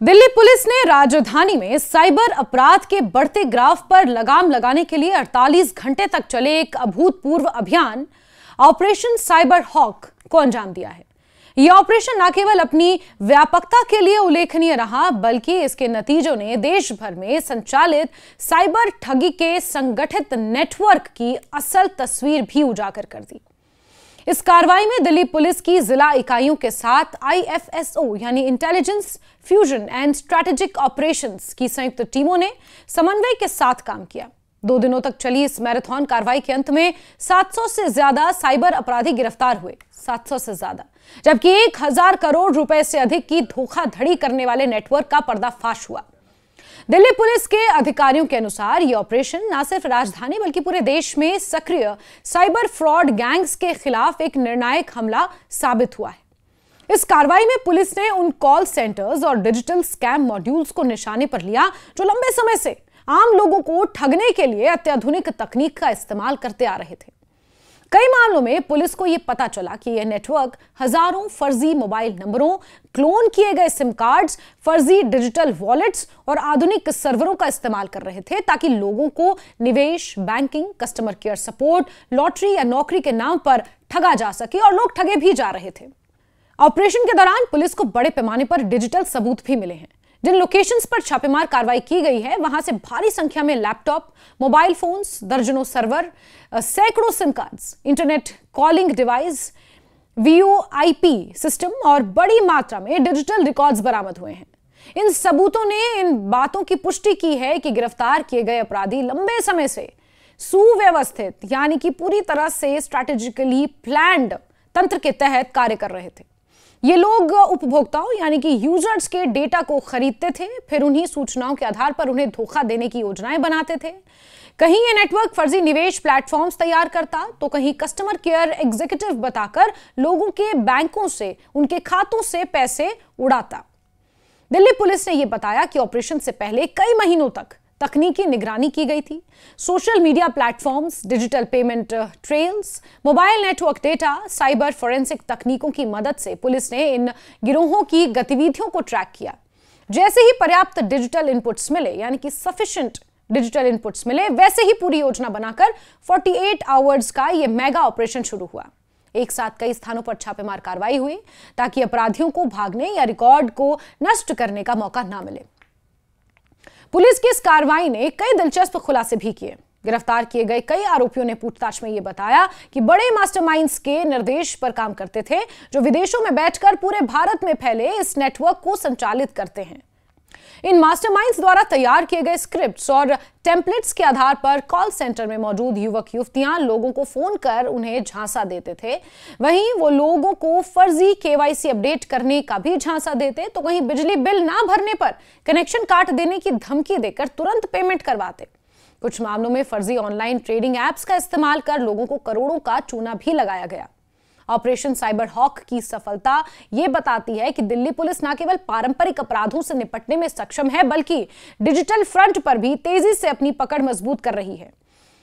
Delhi police ने राजधानी में साइबर अपराध के बढ़ते ग्राफ पर लगाम लगाने के लिए 48 घंटे तक चले एक अभूतपूर्व अभियान ऑपरेशन साइबर हॉक को अंजाम दिया है। यह ऑपरेशन न केवल अपनी व्यापकता के लिए उल्लेखनीय रहा, बल्कि इसके नतीजों ने देश भर में संचालित साइबर ठगी के संगठित नेटवर्क की असल तस्वीर भी उजागर कर दी। इस कार्रवाई में दिल्ली पुलिस की जिला इकाइयों के साथ IFSO यानी intelligence fusion and strategic operations की संयुक्त टीमों ने समन्वय के साथ काम किया। 2 दिनों तक चली इस मैराथन कार्रवाई के अंत में 700 से ज्यादा साइबर अपराधी गिरफ्तार हुए। 700 से ज्यादा, जबकि 1000 करोड़ रुपए से अधिक की धोखाधड़ी करने वाले नेटवर्क का पर्दाफाश हुआ। दिल्ली पुलिस के अधिकारियों के अनुसार यह ऑपरेशन न सिर्फ राजधानी बल्कि पूरे देश में सक्रिय साइबर फ्रॉड गैंग्स के खिलाफ एक निर्णायक हमला साबित हुआ है। इस कार्रवाई में पुलिस ने उन कॉल सेंटर्स और डिजिटल स्कैम मॉड्यूल्स को निशाने पर लिया जो लंबे समय से आम लोगों को ठगने के लिए अत्याधुनिक तकनीक का इस्तेमाल करते आ रहे थे। कई मामलों में पुलिस को यह पता चला कि यह नेटवर्क हजारों फर्जी मोबाइल नंबरों, क्लोन किए गए सिम कार्ड्स, फर्जी डिजिटल वॉलेट्स और आधुनिक सर्वरों का इस्तेमाल कर रहे थे ताकि लोगों को निवेश, banking, customer care support, lottery या नौकरी के नाम पर ठगा जा सके, और लोग ठगे भी जा रहे थे। ऑपरेशन के दौरान पुलिस को बड़े पैमाने पर डिजिटल सबूत भी मिले हैं। जिन लोकेशंस पर छापेमार कार्रवाई की गई है, वहां से भारी संख्या में लैपटॉप, मोबाइल फोन्स, दर्जनों सर्वर, सैकड़ों SIM cards, internet calling device, VoIP system और बड़ी मात्रा में डिजिटल रिकॉर्ड्स बरामद हुए हैं। इन सबूतों ने इन बातों की पुष्टि की है कि गिरफ्तार किए गए अपराधी लंबे समय से सुव्यवस्थित यानी कि पूरी तरह से स्ट्रैटेजिकली प्लान्ड तंत्र के तहत कार्य कर रहे थे। ये लोग उपभोक्ताओं यानी कि यूजर्स के डेटा को खरीदते थे, फिर उन्हीं सूचनाओं के आधार पर उन्हें धोखा देने की योजनाएं बनाते थे। कहीं ये नेटवर्क फर्जी निवेश प्लेटफॉर्म्स तैयार करता, तो कहीं कस्टमर केयर एग्जीक्यूटिव बताकर लोगों के बैंकों से, उनके खातों से पैसे उड़ाता। दिल्ली पुलिस ने यह बताया कि ऑपरेशन से पहले कई महीनों तक तकनीकी निगरानी की गई थी। Social media platforms, digital payment trails, mobile network data, cyber forensic तकनीकों की मदद से पुलिस ने इन गिरोहों की गतिविधियों को ट्रैक किया। जैसे ही पर्याप्त डिजिटल इनपुट्स मिले, यानी कि सफिशिएंट डिजिटल इनपुट्स मिले, वैसे ही पूरी योजना बनाकर 48 आवर्स का यह मेगा ऑपरेशन शुरू हुआ। एक साथ कई स्थानों पर छापेमार कार्रवाई हुई ताकि अपराधियों को भागने या रिकॉर्ड को नष्ट करने का मौका ना मिले। पुलिस की इस कार्रवाई ने कई दिलचस्प खुलासे भी किए। गिरफ्तार किए गए कई आरोपियों ने पूछताछ में यह बताया कि बड़े मास्टरमाइंड्स के निर्देश पर काम करते थे, जो विदेशों में बैठकर पूरे भारत में फैले इस नेटवर्क को संचालित करते हैं। इन मास्टरमाइंड्स द्वारा तैयार किए गए स्क्रिप्ट्स और टेम्पलेट्स के आधार पर कॉल सेंटर में मौजूद युवक युवतियां लोगों को फोन कर उन्हें झांसा देते थे। वहीं वो लोगों को फर्जी KYC अपडेट करने का भी झांसा देते, तो वहीं बिजली बिल ना भरने पर कनेक्शन काट देने की धमकी देकर तुरंत पेमेंट करवाते। कुछ मामलों में फर्जी ऑनलाइन ट्रेडिंग एप्स का इस्तेमाल कर लोगों को करोड़ों का चूना भी लगाया गया। ऑपरेशन साइबर हॉक की सफलता यह बताती है कि दिल्ली पुलिस न केवल पारंपरिक अपराधों से निपटने में सक्षम है, बल्कि डिजिटल फ्रंट पर भी तेजी से अपनी पकड़ मजबूत कर रही है।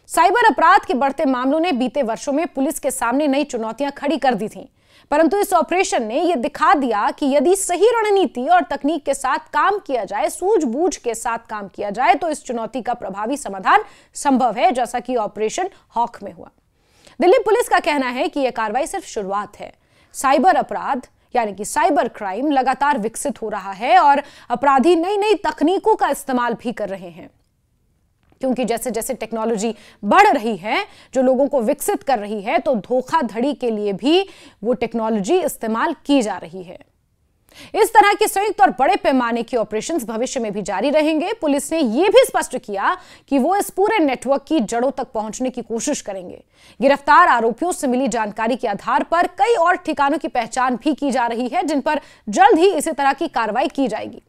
साइबर अपराध के बढ़ते मामलों ने बीते वर्षों में पुलिस के सामने नई चुनौतियां खड़ी कर दी थीं, परंतु इस ऑपरेशन ने यह दिखा दिया कि यदि सही रणनीति और तकनीक के साथ काम किया जाए, सूझबूझ के साथ काम किया जाए, तो इस चुनौती का प्रभावी समाधान संभव है, जैसा कि ऑपरेशन हॉक में हुआ। दिल्ली पुलिस का कहना है कि यह कार्रवाई सिर्फ शुरुआत है। साइबर अपराध यानी कि साइबर क्राइम लगातार विकसित हो रहा है और अपराधी नई नई तकनीकों का इस्तेमाल भी कर रहे हैं, क्योंकि जैसे जैसे टेक्नोलॉजी बढ़ रही है, जो लोगों को विकसित कर रही है, तो धोखाधड़ी के लिए भी वो टेक्नोलॉजी इस्तेमाल की जा रही है। इस तरह के संयुक्त और बड़े पैमाने के ऑपरेशंस भविष्य में भी जारी रहेंगे। पुलिस ने यह भी स्पष्ट किया कि वो इस पूरे नेटवर्क की जड़ों तक पहुंचने की कोशिश करेंगे। गिरफ्तार आरोपियों से मिली जानकारी के आधार पर कई और ठिकानों की पहचान भी की जा रही है, जिन पर जल्द ही इसी तरह की कार्रवाई की जाएगी।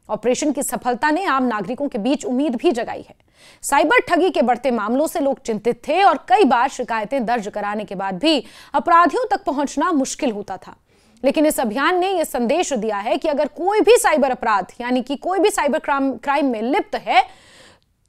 ऑपरेशन की सफलता ने आम नागरिकों के बीच उम्मीद भी जगाई है। साइबर ठगी के बढ़ते मामलों से लोग चिंतित थे और कई बार शिकायतें दर्ज कराने के बाद भी अपराधियों तक पहुंचना मुश्किल होता था। लेकिन इस अभियान ने यह संदेश दिया है कि अगर कोई भी साइबर अपराध यानी कि कोई भी साइबर क्राइम में लिप्त है,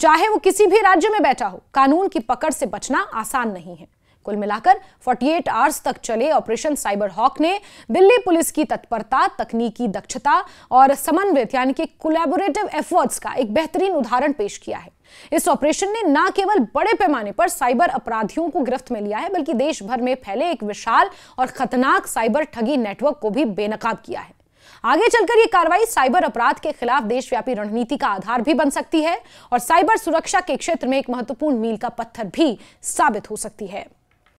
चाहे वो किसी भी राज्य में बैठा हो, कानून की पकड़ से बचना आसान नहीं है। कुल मिलाकर 48 आवर्स तक चले ऑपरेशन साइबर हॉक ने दिल्ली पुलिस की तत्परता, तकनीकी दक्षता और समन्वित यानी कि कोलैबोरेटिव एफर्ट्स का एक बेहतरीन उदाहरण पेश किया है। इस ऑपरेशन ने न केवल बड़े पैमाने पर साइबर अपराधियों को गिरफ्त में लिया है, बल्कि देश भर में फैले एक विशाल और खतरनाक साइबर ठगी नेटवर्क को भी बेनकाब किया है। आगे चलकर यह कार्रवाई साइबर अपराध के खिलाफ देशव्यापी रणनीति का आधार भी बन सकती है और साइबर सुरक्षा के क्षेत्र में एक महत्वपूर्ण मील का पत्थर भी साबित हो सकती है।